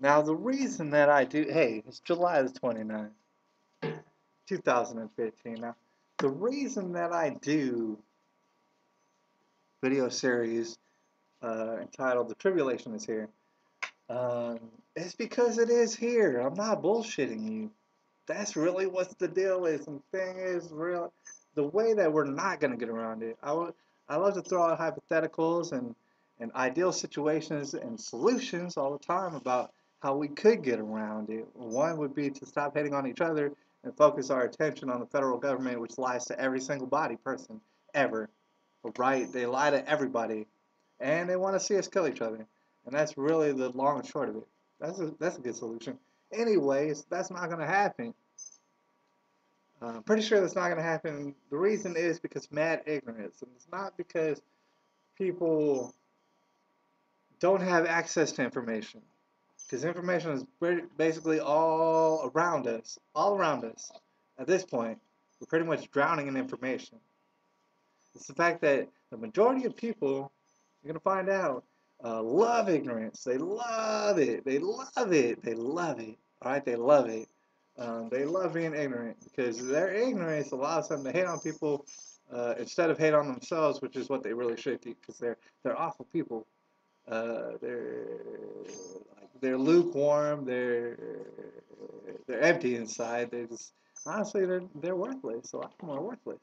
Now, the reason that I do, hey, it's July the 29th, 2015. Now, the reason that I do video series entitled The Tribulation Is Here um, is because it is here. I'm not bullshitting you. That's really what the deal is. And the thing is, real, the way that we're not going to get around it, I love to throw out hypotheticals and ideal situations and solutions all the time about how we could get around it. One would be to stop hating on each other and focus our attention on the federal government, which lies to every single body person ever. Right? They lie to everybody, and they want to see us kill each other. And that's really the long and short of it. That's a good solution. Anyways, that's not going to happen. I'm pretty sure that's not going to happen. The reason is because mad ignorance. And it's not because people don't have access to information. Because information is basically all around us. All around us. At this point, we're pretty much drowning in information. It's the fact that the majority of people, you're going to find out, love ignorance. They love it. They love it. They love it. All right? They love it. They love being ignorant because their ignorance allows them to hate on people instead of hate on themselves, which is what they really should do because they're awful people. They're lukewarm. They're empty inside. They just honestly they're worthless. A lot of them are worthless.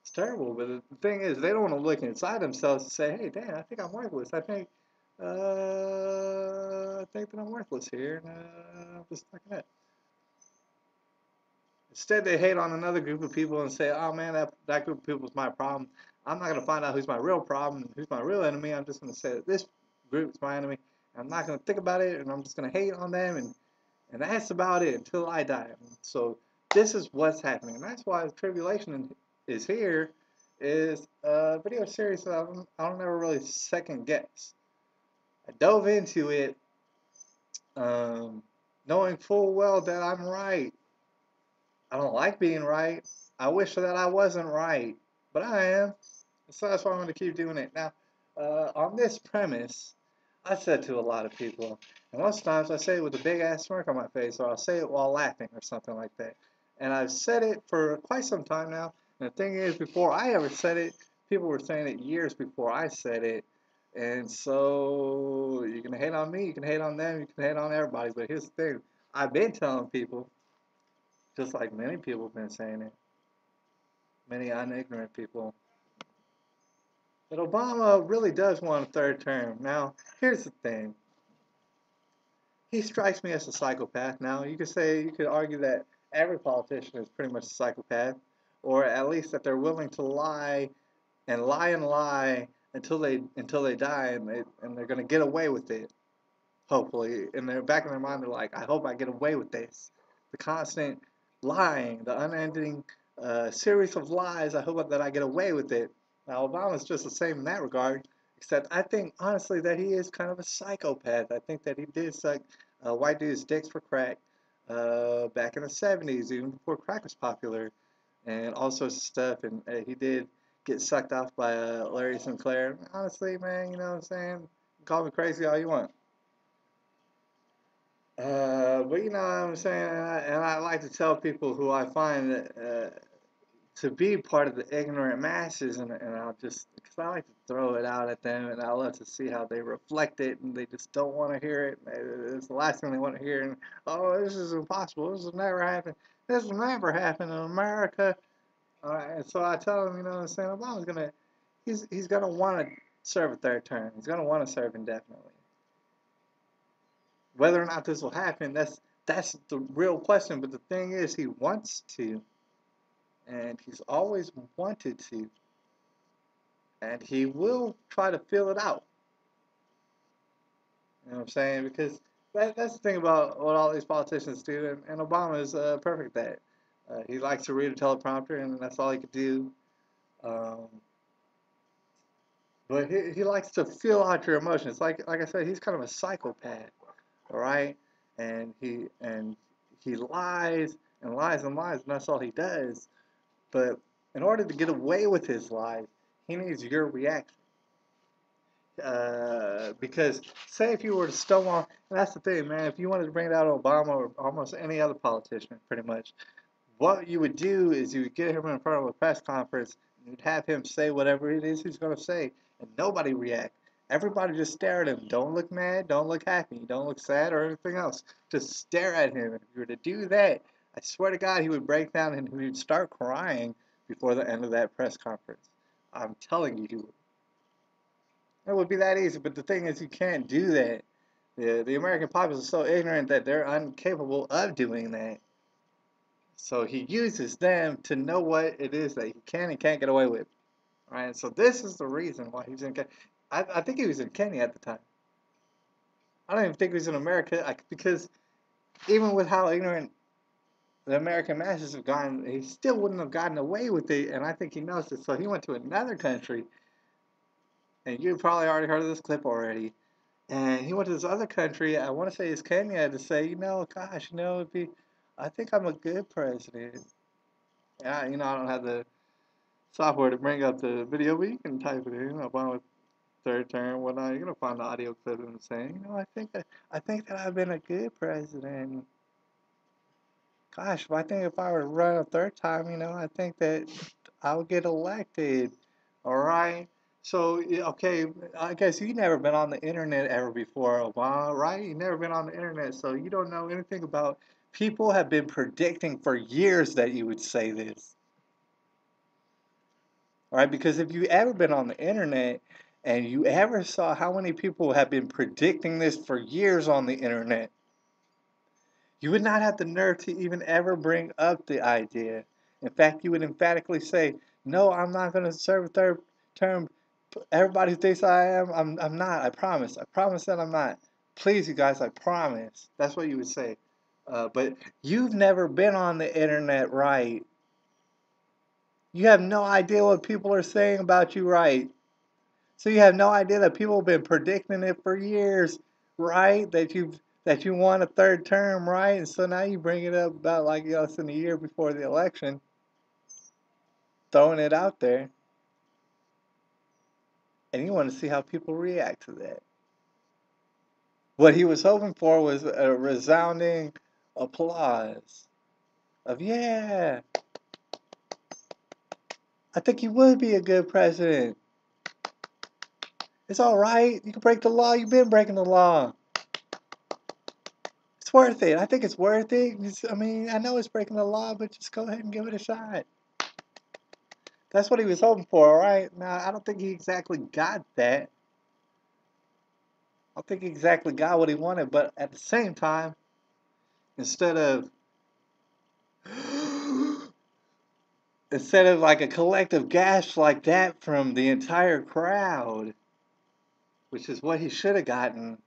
It's terrible, but the thing is, they don't want to look inside themselves and say, "Hey, damn, I think I'm worthless. I think that I'm worthless here, and I'm just fucking it." Instead, they hate on another group of people and say, "Oh man, that group of people is my problem. I'm not gonna find out who's my real problem, and who's my real enemy. I'm just gonna say that this group is my enemy. I'm not gonna think about it, and I'm just gonna hate on them, and that's about it until I die." So this is what's happening, and that's why the tribulation is here. Is a video series that I don't ever really second guess. I dove into it, knowing full well that I'm right. I don't like being right. I wish that I wasn't right, but I am. So that's why I'm going to keep doing it. Now, on this premise, I said to a lot of people, and most times I say it with a big ass smirk on my face, or I'll say it while laughing or something like that. And I've said it for quite some time now. And the thing is, before I ever said it, people were saying it years before I said it. And so you can hate on me, you can hate on them, you can hate on everybody. But here's the thing: I've been telling people, just like many people have been saying it, many unignorant people, that Obama really does want a third term. Now, here's the thing. He strikes me as a psychopath. Now, you could argue that every politician is pretty much a psychopath, or at least that they're willing to lie and lie and lie until they die, and they're gonna get away with it. Hopefully, in their back of their mind, they're like, "I hope I get away with this." The constant lying, the unending series of lies. I hope that I get away with it. Now, Obama's just the same in that regard, except I think honestly that he is kind of a psychopath. I think that he did suck white dudes' dicks for crack back in the '70s, even before crack was popular, and all sorts of stuff. And he did get sucked off by Larry Sinclair. Honestly, man, you know what I'm saying? Call me crazy all you want. But you know what I'm saying, and I like to tell people who I find that, to be part of the ignorant masses, and I'll just, because I like to throw it out at them, and I love to see how they reflect it, and they just don't want to hear it. It's the last thing they want to hear, and oh, this is impossible. This will never happen. This will never happen in America. And so I tell them, you know what I'm saying, he's gonna want to serve a third term. He's gonna want to serve indefinitely. Whether or not this will happen, that's the real question. But the thing is, he wants to, and he's always wanted to, and he will try to fill it out. You know what I'm saying? Because that's the thing about what all these politicians do, and Obama is perfect at that. He likes to read a teleprompter, and that's all he could do. Um, but he likes to feel out your emotions. Like I said, he's kind of a psychopath, all right? And he lies and lies and lies, and that's all he does. But in order to get away with his lies, he needs your reaction. Because say if you were to stonewall, and that's the thing, man. If you wanted to bring down Obama or almost any other politician, pretty much, what you would do is you would get him in front of a press conference, and you'd have him say whatever it is he's going to say, and nobody react. Everybody just stare at him. Don't look mad. Don't look happy. Don't look sad or anything else. Just stare at him. If you were to do that, I swear to God, he would break down and he would start crying before the end of that press conference. I'm telling you, he would. It would be that easy, but the thing is, you can't do that. The American populace is so ignorant that they're incapable of doing that. So he uses them to know what it is that he can and can't get away with. Right? So this is the reason why he's in Kenya. I think he was in Kenya at the time. I don't even think he was in America because even with how ignorant the American masses have gotten, he still wouldn't have gotten away with it, and I think he knows it. So he went to another country, and you've probably already heard of this clip already. And he went to this other country, I want to say it's Kenya, to say, gosh, it'd be, I think I'm a good president. Yeah, I don't have the software to bring up the video, but you can type it in, Obama third term, whatnot. You're gonna find the audio clip of him saying, I think that I've been a good president. Gosh, if I were to run a third time, I think that I would get elected. All right. So, okay, I guess you've never been on the internet ever before, Obama, right? You've never been on the internet, so you don't know anything about. People have been predicting for years that you would say this. All right, because if you ever been on the internet and you ever saw how many people have been predicting this for years on the internet, you would not have the nerve to even ever bring up the idea. In fact, you would emphatically say, no, I'm not going to serve a third term. Everybody thinks I am. I'm not. I promise. I promise that I'm not. Please, you guys, I promise. That's what you would say. But you've never been on the internet, right? You have no idea what people are saying about you, right? So you have no idea that people have been predicting it for years, right? That you want a third term, right? And so now you bring it up about like less than a year before the election, throwing it out there, and you want to see how people react to that. What he was hoping for was a resounding applause of, yeah, I think you would be a good president. It's all right. You can break the law. You've been breaking the law. It's worth it. I think it's worth it. I know it's breaking the law, but just go ahead and give it a shot. That's what he was hoping for, all right? Now, I don't think he exactly got that. I don't think he exactly got what he wanted, but at the same time, instead of like a collective gasp like that from the entire crowd, which is what he should have gotten,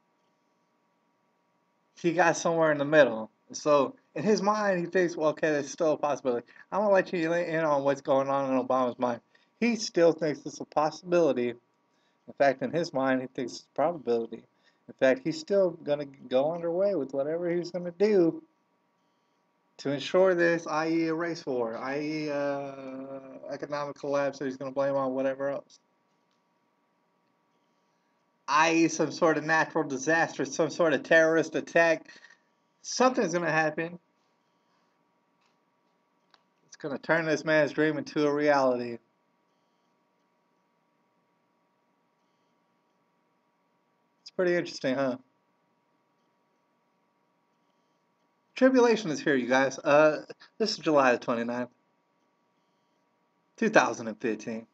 he got somewhere in the middle. So in his mind, he thinks, well, okay, there's still a possibility. I'm gonna let you in on what's going on in Obama's mind. He still thinks it's a possibility. In fact, in his mind, he thinks it's a probability. In fact, he's still gonna go underway with whatever he's gonna do to ensure this, i.e., a race war, i.e., economic collapse that he's gonna blame on whatever else, i.e., some sort of natural disaster, some sort of terrorist attack. Something's gonna happen. It's gonna turn this man's dream into a reality. It's pretty interesting, huh? Tribulation is here, you guys. This is July the 29th, 2015.